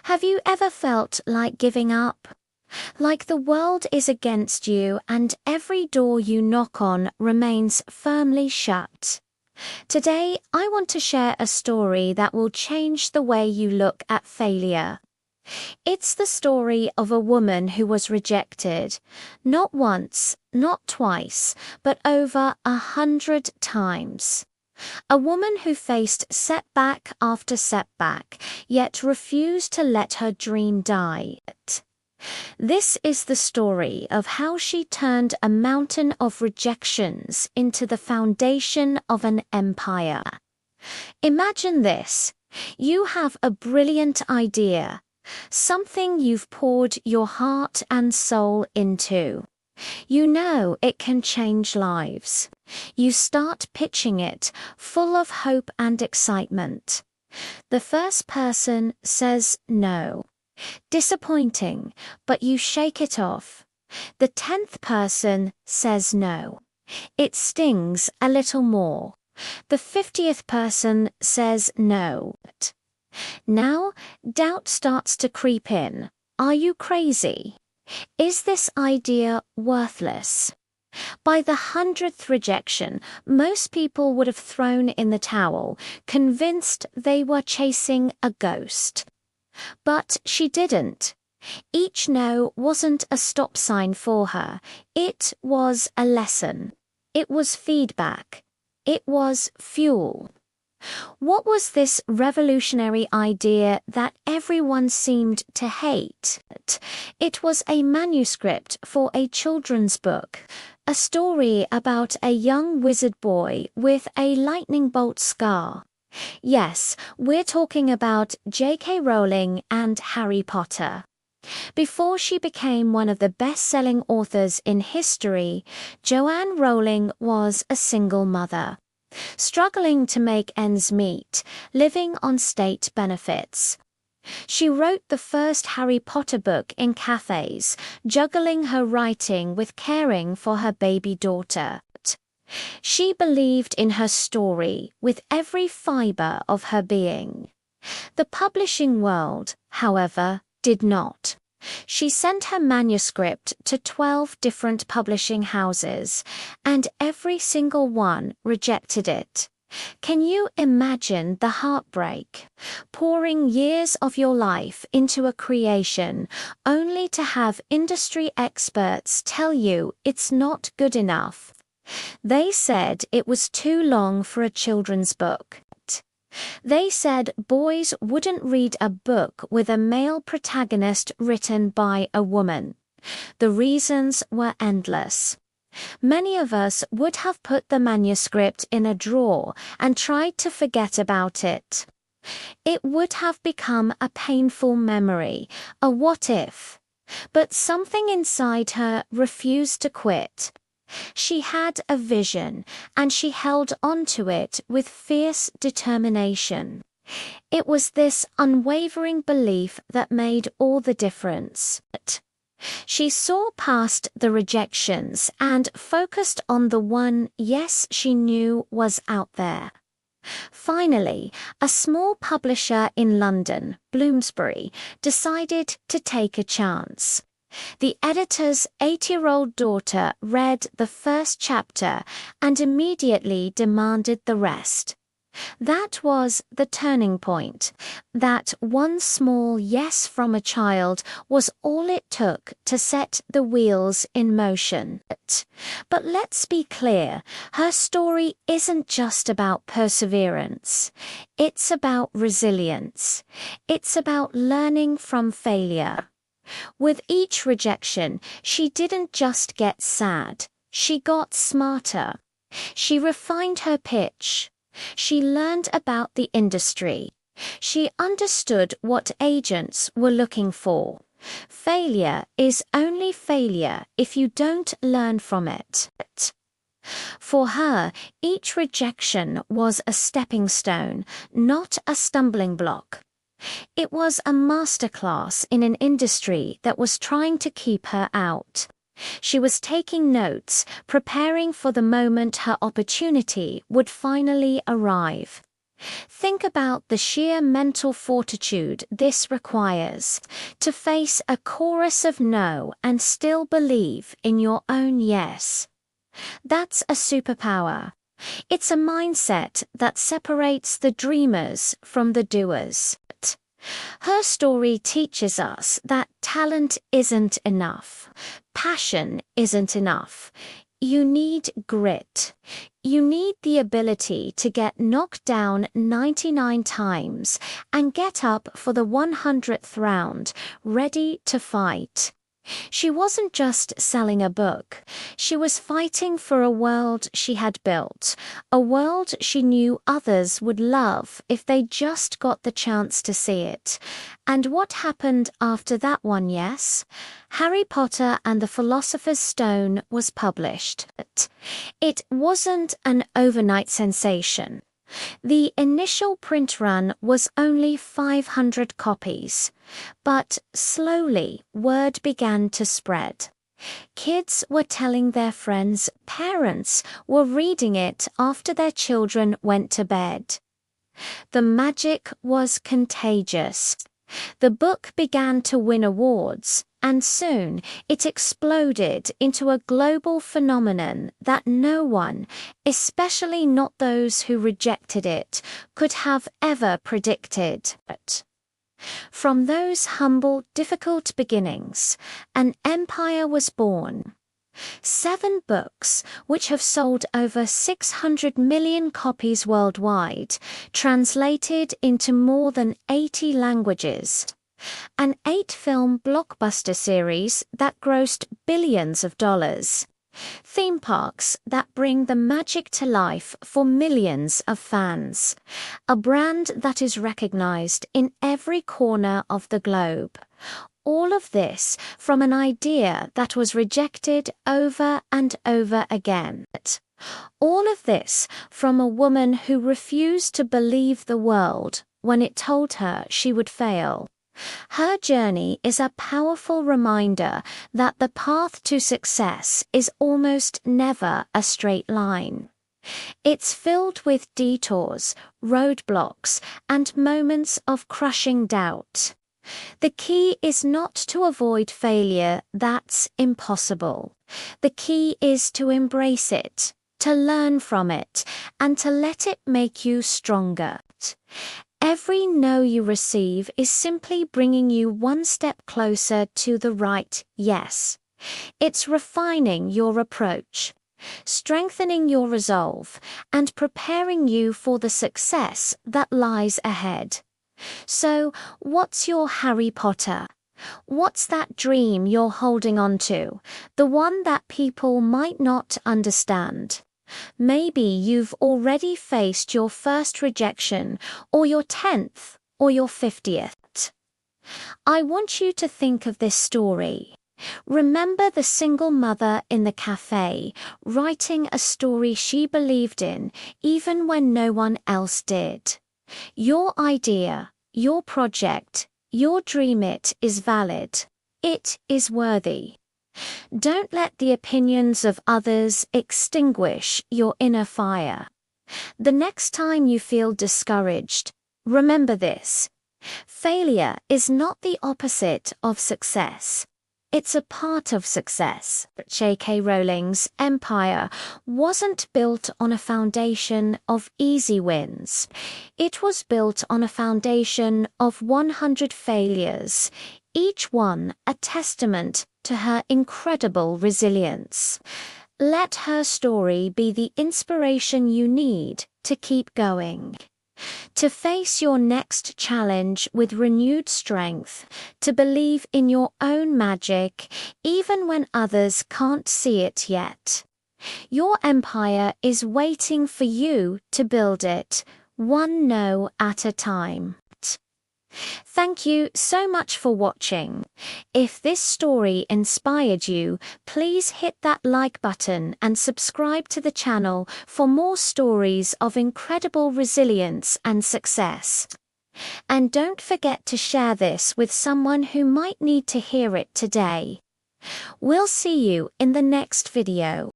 Have you ever felt like giving up? Like the world is against you and every door you knock on remains firmly shut? Today, I want to share a story that will change the way you look at failure. It's the story of a woman who was rejected, not once, not twice, but over 100 times. A woman who faced setback after setback, yet refused to let her dream die. This is the story of how she turned a mountain of rejections into the foundation of an empire. Imagine this. You have a brilliant idea, something you've poured your heart and soul into. You know it can change lives. You start pitching it, full of hope and excitement. The first person says no. Disappointing, but you shake it off. The 10th person says no. It stings a little more. The 50th person says no. Now, doubt starts to creep in. Are you crazy? Is this idea worthless? By the 100th rejection, most people would have thrown in the towel, convinced they were chasing a ghost. But she didn't. Each no wasn't a stop sign for her. It was a lesson. It was feedback. It was fuel. What was this revolutionary idea that everyone seemed to hate? It was a manuscript for a children's book, a story about a young wizard boy with a lightning bolt scar. Yes, we're talking about J.K. Rowling and Harry Potter. Before she became one of the best-selling authors in history, Joanne Rowling was a single mother, struggling to make ends meet, living on state benefits. She wrote the first Harry Potter book in cafes, juggling her writing with caring for her baby daughter. She believed in her story with every fiber of her being. The publishing world, however, did not. She sent her manuscript to 12 different publishing houses, and every single one rejected it. Can you imagine the heartbreak? Pouring years of your life into a creation, only to have industry experts tell you it's not good enough. They said it was too long for a children's book. They said boys wouldn't read a book with a male protagonist written by a woman. The reasons were endless. Many of us would have put the manuscript in a drawer and tried to forget about it. It would have become a painful memory, a what if. But something inside her refused to quit. She had a vision, and she held on to it with fierce determination. It was this unwavering belief that made all the difference. She saw past the rejections and focused on the one yes she knew was out there. Finally, a small publisher in London, Bloomsbury, decided to take a chance. The editor's 8-year-old daughter read the first chapter and immediately demanded the rest. That was the turning point. That one small yes from a child was all it took to set the wheels in motion. But let's be clear, her story isn't just about perseverance. It's about resilience. It's about learning from failure. With each rejection, she didn't just get sad. She got smarter. She refined her pitch. She learned about the industry. She understood what agents were looking for. Failure is only failure if you don't learn from it. For her, each rejection was a stepping stone, not a stumbling block. It was a masterclass in an industry that was trying to keep her out. She was taking notes, preparing for the moment her opportunity would finally arrive. Think about the sheer mental fortitude this requires to face a chorus of no and still believe in your own yes. That's a superpower. It's a mindset that separates the dreamers from the doers. Her story teaches us that talent isn't enough. Passion isn't enough. You need grit. You need the ability to get knocked down 99 times and get up for the 100th round, ready to fight. She wasn't just selling a book. She was fighting for a world she had built, a world she knew others would love if they just got the chance to see it. And what happened after that one, yes? Harry Potter and the Philosopher's Stone was published. It wasn't an overnight sensation. The initial print run was only 500 copies, but slowly word began to spread. Kids were telling their friends, parents were reading it after their children went to bed. The magic was contagious. The book began to win awards, and soon it exploded into a global phenomenon that no one, especially not those who rejected it, could have ever predicted. From those humble, difficult beginnings, an empire was born. 7 books, which have sold over 600 million copies worldwide, translated into more than 80 languages. An 8-film blockbuster series that grossed billions of dollars. Theme parks that bring the magic to life for millions of fans. A brand that is recognized in every corner of the globe. All of this from an idea that was rejected over and over again. All of this from a woman who refused to believe the world when it told her she would fail. Her journey is a powerful reminder that the path to success is almost never a straight line. It's filled with detours, roadblocks, and moments of crushing doubt. The key is not to avoid failure, that's impossible. The key is to embrace it, to learn from it, and to let it make you stronger. Every no you receive is simply bringing you one step closer to the right yes. It's refining your approach, strengthening your resolve, and preparing you for the success that lies ahead. So, what's your Harry Potter? What's that dream you're holding on to, the one that people might not understand? Maybe you've already faced your first rejection, or your 10th, or your 50th. I want you to think of this story. Remember the single mother in the cafe, writing a story she believed in, even when no one else did. Your idea, your project, your dream, it is valid. It is worthy. Don't let the opinions of others extinguish your inner fire. The next time you feel discouraged, remember this. Failure is not the opposite of success. It's a part of success. J.K. Rowling's empire wasn't built on a foundation of easy wins. It was built on a foundation of 100 failures, each one a testament to her incredible resilience. Let her story be the inspiration you need to keep going. To face your next challenge with renewed strength, to believe in your own magic, even when others can't see it yet. Your empire is waiting for you to build it, one no at a time. Thank you so much for watching. If this story inspired you, please hit that like button and subscribe to the channel for more stories of incredible resilience and success. And don't forget to share this with someone who might need to hear it today. We'll see you in the next video.